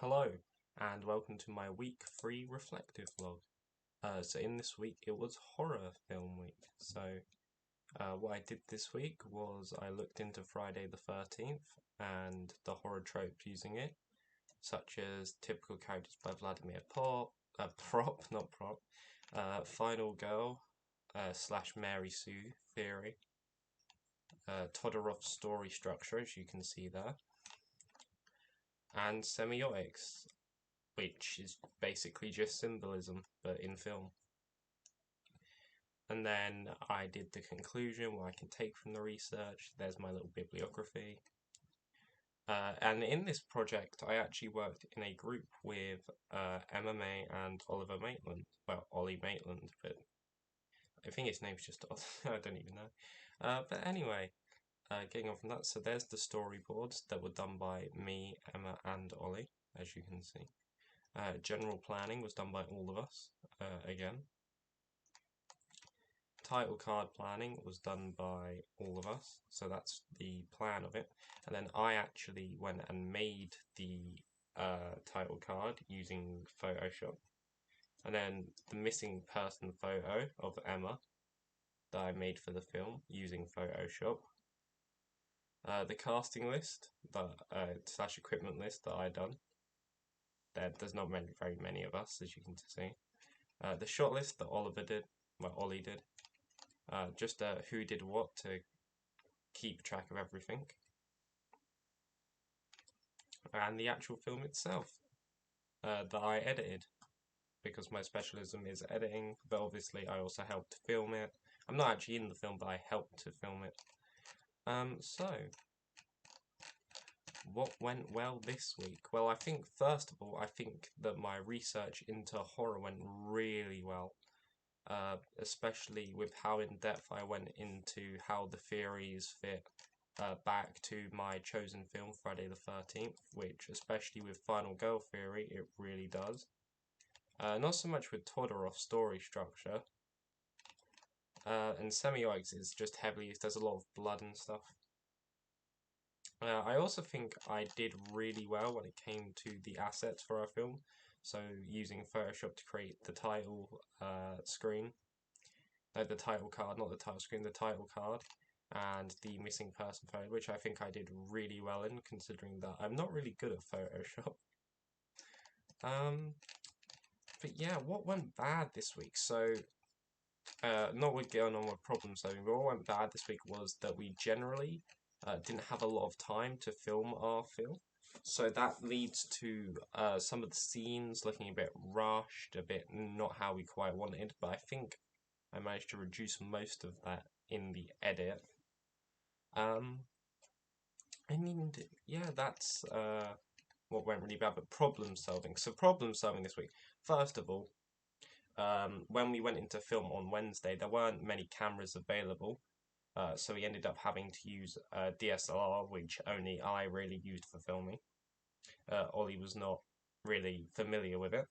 Hello, and welcome to my week 3 reflective vlog. So in this week, it was horror film week. So what I did this week was I looked into Friday the 13th and the horror tropes using it, such as typical characters by Vladimir Final Girl / Mary Sue theory, Todorov's story structure, as you can see there, and semiotics, which is basically just symbolism, but in film. And then I did the conclusion, what I can take from the research. There's my little bibliography. And in this project, I actually worked in a group with Emma May and Oliver Maitland. Well, Ollie Maitland, but I think his name's just Ollie. I don't even know. But anyway, getting on from that, so there's the storyboards that were done by me, Emma, and Ollie, as you can see. General planning was done by all of us, again. Title card planning was done by all of us, so that's the plan of it. And then I actually went and made the title card using Photoshop. And then the missing person photo of Emma that I made for the film using Photoshop. The casting list / equipment list that I done. There's not very many of us, as you can see. The shot list that Ollie did. Just who did what to keep track of everything. And the actual film itself that I edited, because my specialism is editing, but obviously I also helped film it. I'm not actually in the film, but I helped to film it. So, what went well this week? Well, I think, first of all, I think that my research into horror went really well. Especially with how in-depth I went into how the theories fit back to my chosen film, Friday the 13th, which, especially with Final Girl theory, it really does. Not so much with Todorov's story structure. And semiotics is just heavily used. There's a lot of blood and stuff. I also think I did really well when it came to the assets for our film. So using Photoshop to create the title screen. No, the title card, not the title screen, the title card. And the missing person photo, which I think I did really well in, considering that I'm not really good at Photoshop. But yeah, what went bad this week? So, not with going on with problem solving, but what went bad this week was that we generally didn't have a lot of time to film our film. So that leads to some of the scenes looking a bit rushed, a bit not how we quite wanted, but I think I managed to reduce most of that in the edit. I mean, yeah, that's what went really bad, but problem solving. So problem solving this week. First of all, when we went into film on Wednesday, there weren't many cameras available. So we ended up having to use a DSLR, which only I really used for filming. Ollie was not really familiar with it,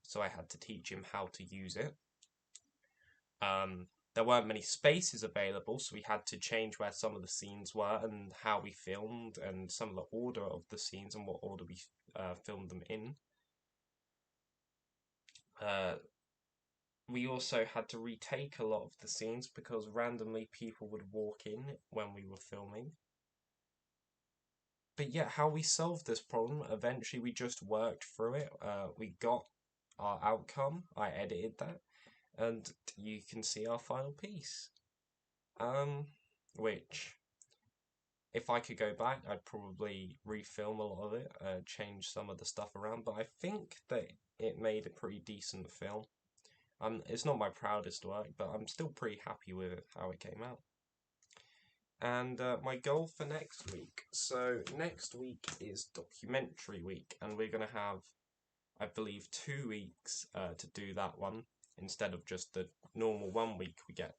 so I had to teach him how to use it. There weren't many spaces available, so we had to change where some of the scenes were and how we filmed and some of the order of the scenes and what order we filmed them in. We also had to retake a lot of the scenes because randomly people would walk in when we were filming. But yeah, how we solved this problem, eventually we just worked through it. We got our outcome, I edited that, and you can see our final piece. Which, if I could go back, I'd probably refilm a lot of it, change some of the stuff around, but I think that it made a pretty decent film. It's not my proudest work, but I'm still pretty happy with it, how it came out. And my goal for next week. So next week is documentary week, and we're going to have, I believe, 2 weeks to do that one instead of just the normal 1 week we get.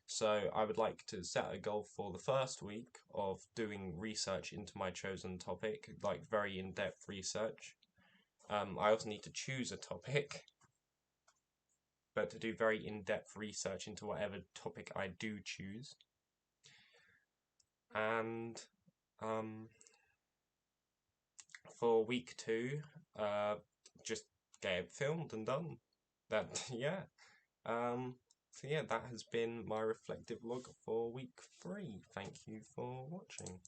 So I would like to set a goal for the first week of doing research into my chosen topic, like very in-depth research. I also need to choose a topic, but to do very in-depth research into whatever topic I do choose. And for week 2, just get it filmed and done. That yeah. So yeah, that has been my reflective log for week 3. Thank you for watching.